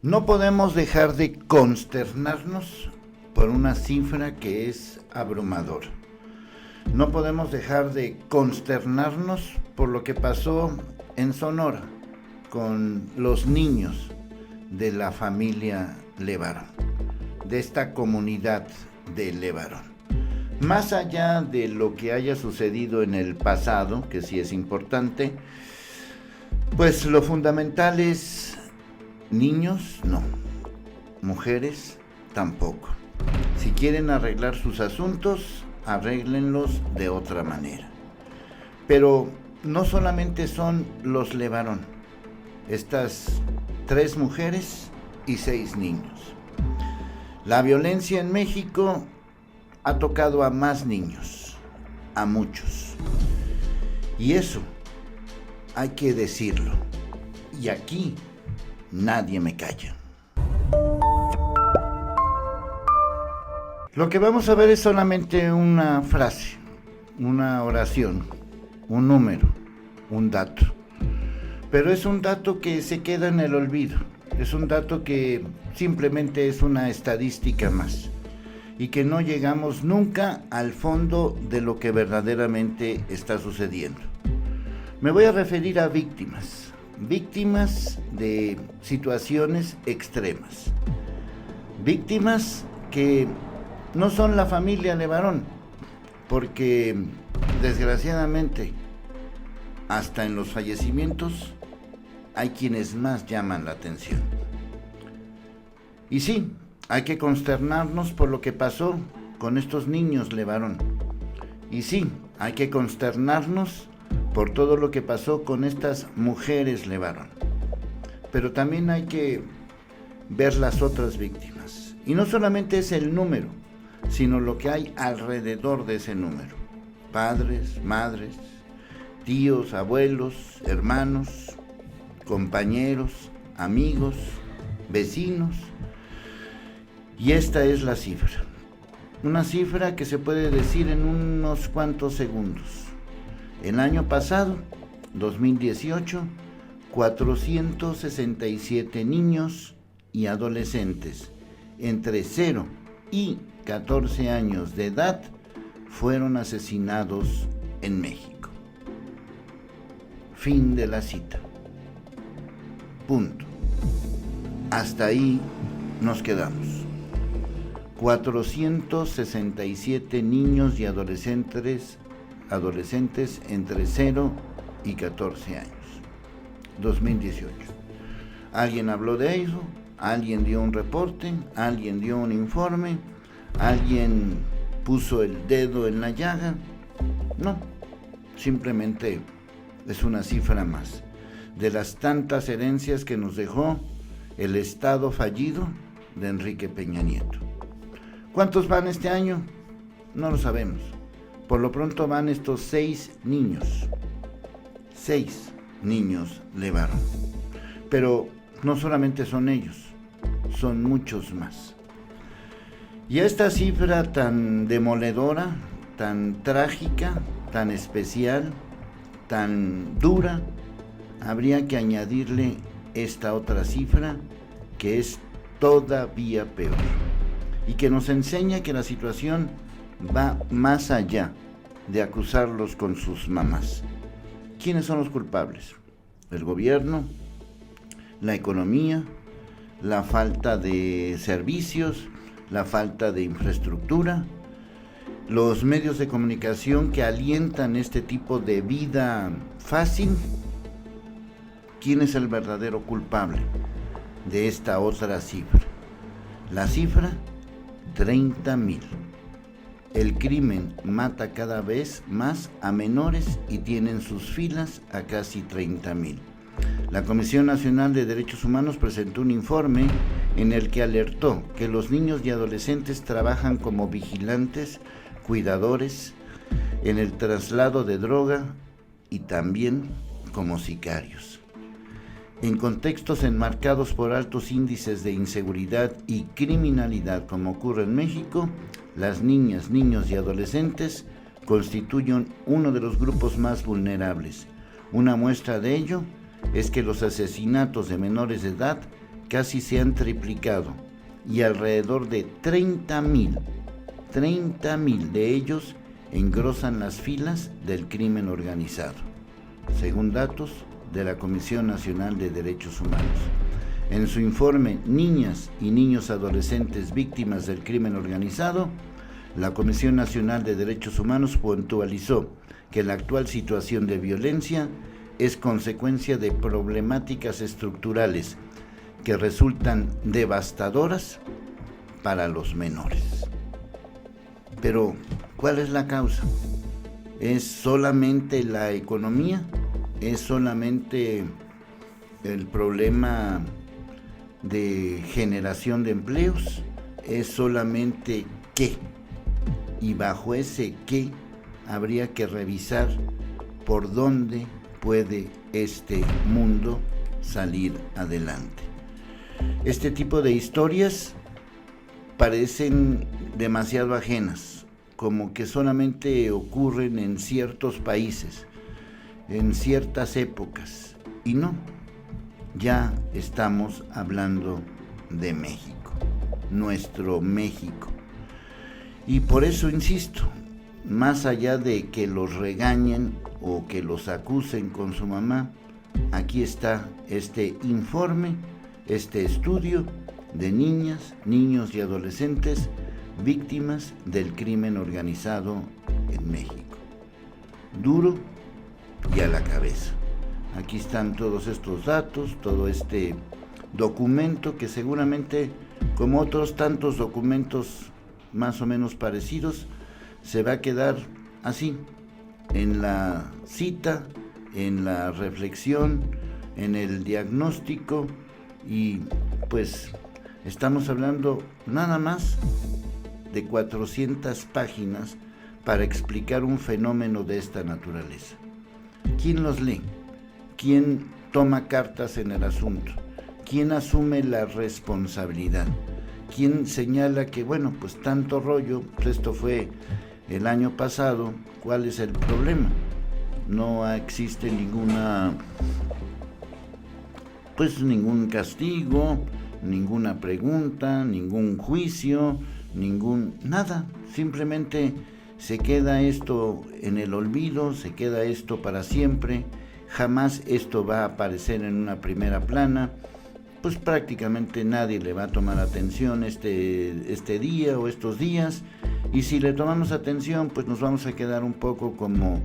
No podemos dejar de consternarnos por una cifra que es abrumadora. No podemos dejar de consternarnos por lo que pasó en Sonora con los niños de la familia Levarón, de esta comunidad de Levarón. Más allá de lo que haya sucedido en el pasado, que sí es importante, pues lo fundamental es niños, no. Mujeres, tampoco. Si quieren arreglar sus asuntos, arréglenlos de otra manera. Pero no solamente son los Levarón, estas 3 mujeres y 6 niños. La violencia en México ha tocado a más niños, a muchos. Y eso hay que decirlo. Y aquí nadie me calla. Lo que vamos a ver es solamente una frase, una oración, un número, un dato. Pero es un dato que se queda en el olvido. Es un dato que simplemente es una estadística más. Y que no llegamos nunca al fondo de lo que verdaderamente está sucediendo. Me voy a referir a víctimas de situaciones extremas, víctimas que no son la familia Levarón, porque desgraciadamente hasta en los fallecimientos hay quienes más llaman la atención. Y sí, hay que consternarnos por lo que pasó con estos niños Levarón. Y sí, hay que consternarnos por todo lo que pasó con estas mujeres Levarón. Pero también hay que ver las otras víctimas. Y no solamente es el número, sino lo que hay alrededor de ese número. Padres, madres, tíos, abuelos, hermanos, compañeros, amigos, vecinos. Y esta es la cifra. Una cifra que se puede decir en unos cuantos segundos. El año pasado, 2018, 467 niños y adolescentes entre 0 y 14 años de edad fueron asesinados en México. Fin de la cita. Punto. Hasta ahí nos quedamos. 467 niños y adolescentes entre 0 y 14 años. 2018. Alguien habló de eso, alguien dio un reporte, alguien dio un informe, alguien puso el dedo en la llaga. No, simplemente es una cifra más de las tantas herencias que nos dejó el Estado fallido de Enrique Peña Nieto. ¿Cuántos van este año? No lo sabemos. Por lo pronto van estos 6 niños. 6 niños Levarón. Pero no solamente son ellos, son muchos más. Y a esta cifra tan demoledora, tan trágica, tan especial, tan dura, habría que añadirle esta otra cifra que es todavía peor y que nos enseña que la situación va más allá de acusarlos con sus mamás. ¿Quiénes son los culpables? El gobierno, la economía, la falta de servicios, la falta de infraestructura, los medios de comunicación que alientan este tipo de vida fácil. ¿Quién es el verdadero culpable de esta otra cifra? La cifra, 30,000. El crimen mata cada vez más a menores y tiene en sus filas a casi 30,000. La Comisión Nacional de Derechos Humanos presentó un informe en el que alertó que los niños y adolescentes trabajan como vigilantes, cuidadores, en el traslado de droga y también como sicarios. En contextos enmarcados por altos índices de inseguridad y criminalidad como ocurre en México, las niñas, niños y adolescentes constituyen uno de los grupos más vulnerables. Una muestra de ello es que los asesinatos de menores de edad casi se han triplicado y alrededor de 30,000 de ellos engrosan las filas del crimen organizado, según datos de la Comisión Nacional de Derechos Humanos. En su informe Niñas y Niños Adolescentes Víctimas del Crimen Organizado, la Comisión Nacional de Derechos Humanos puntualizó que la actual situación de violencia es consecuencia de problemáticas estructurales que resultan devastadoras para los menores. Pero, ¿cuál es la causa? ¿Es solamente la economía? ¿Es solamente el problema de generación de empleos? ¿Es solamente qué? Y bajo ese qué habría que revisar por dónde puede este mundo salir adelante. Este tipo de historias parecen demasiado ajenas, como que solamente ocurren en ciertos países, en ciertas épocas, y no, ya estamos hablando de México, nuestro México. Y por eso insisto, más allá de que los regañen o que los acusen con su mamá, aquí está este informe, este estudio de niñas, niños y adolescentes víctimas del crimen organizado en México. Duro y a la cabeza. Aquí están todos estos datos, todo este documento que seguramente, como otros tantos documentos más o menos parecidos, se va a quedar así, en la cita, en la reflexión, en el diagnóstico, y pues estamos hablando nada más de 400 páginas para explicar un fenómeno de esta naturaleza. ¿Quién los lee? ¿Quién toma cartas en el asunto? ¿Quién asume la responsabilidad? ¿Quién señala que, bueno, pues tanto rollo, pues esto fue el año pasado, ¿cuál es el problema? No existe ningún castigo, ninguna pregunta, ningún juicio, nada. Simplemente se queda esto en el olvido, se queda esto para siempre. Jamás esto va a aparecer en una primera plana. Pues prácticamente nadie le va a tomar atención este día o estos días, y si le tomamos atención, pues nos vamos a quedar un poco como,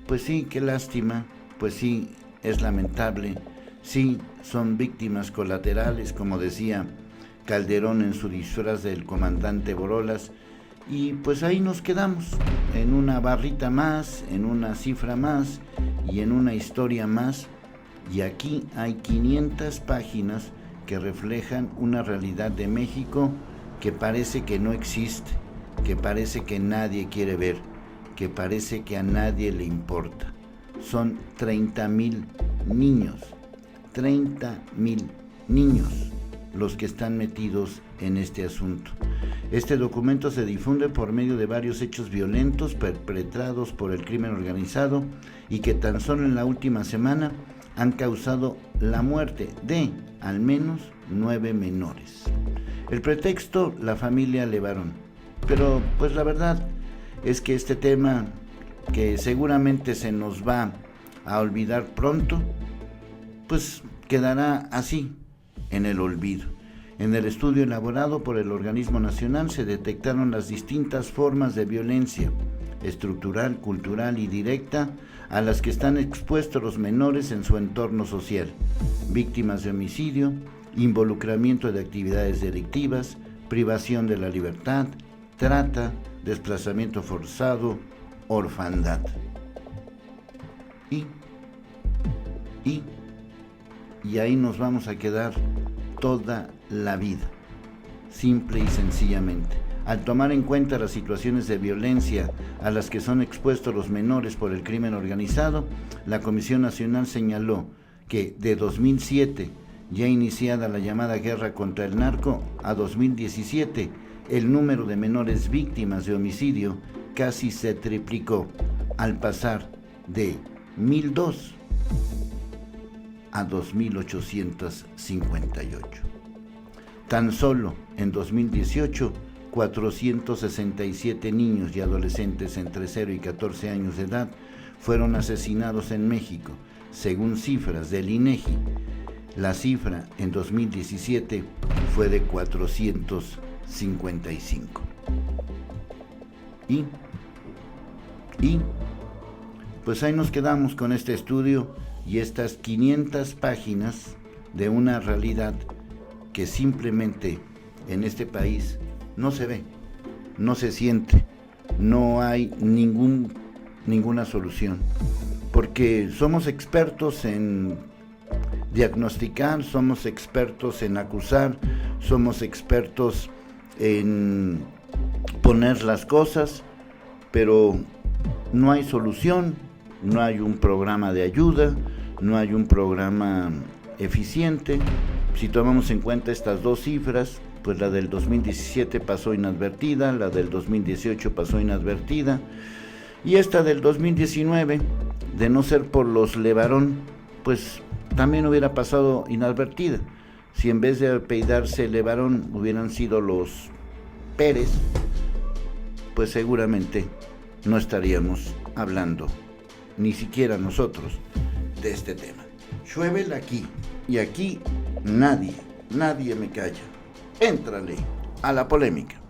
pues sí, qué lástima, pues sí, es lamentable, sí, son víctimas colaterales, como decía Calderón en su disfraz del comandante Borolas, y pues ahí nos quedamos, en una barrita más, en una cifra más, y en una historia más, y aquí hay 500 páginas que reflejan una realidad de México que parece que no existe, que parece que nadie quiere ver, que parece que a nadie le importa. Son 30,000 niños los que están metidos en este asunto. Este documento se difunde por medio de varios hechos violentos perpetrados por el crimen organizado y que tan solo en la última semana han causado la muerte de al menos 9 menores. El pretexto, la familia Levarón. Pero pues la verdad es que este tema, que seguramente se nos va a olvidar pronto, pues quedará así, en el olvido. En el estudio elaborado por el organismo nacional se detectaron las distintas formas de violencia estructural, cultural y directa a las que están expuestos los menores en su entorno social: víctimas de homicidio, involucramiento de actividades delictivas, privación de la libertad, trata, desplazamiento forzado, orfandad. Y ahí nos vamos a quedar toda la vida, simple y sencillamente. Al tomar en cuenta las situaciones de violencia a las que son expuestos los menores por el crimen organizado, la Comisión Nacional señaló que de 2007, ya iniciada la llamada guerra contra el narco, a 2017, el número de menores víctimas de homicidio casi se triplicó, al pasar de 1,002 a 2,858. Tan solo en 2018, 467 niños y adolescentes entre 0 y 14 años de edad fueron asesinados en México, según cifras del INEGI. La cifra en 2017 fue de 455. Y pues ahí nos quedamos con este estudio y estas 500 páginas de una realidad que simplemente en este país no se ve, no se siente, no hay ninguna solución, porque somos expertos en diagnosticar, somos expertos en acusar, somos expertos en poner las cosas, pero no hay solución, no hay un programa de ayuda, no hay un programa eficiente. Si tomamos en cuenta estas dos cifras, pues la del 2017 pasó inadvertida, la del 2018 pasó inadvertida, y esta del 2019, de no ser por los Levarón, pues también hubiera pasado inadvertida. Si en vez de apellidarse Levarón hubieran sido los Pérez, pues seguramente no estaríamos hablando, ni siquiera nosotros, de este tema. Schwebel aquí, y aquí nadie me calla. Éntrale a la polémica.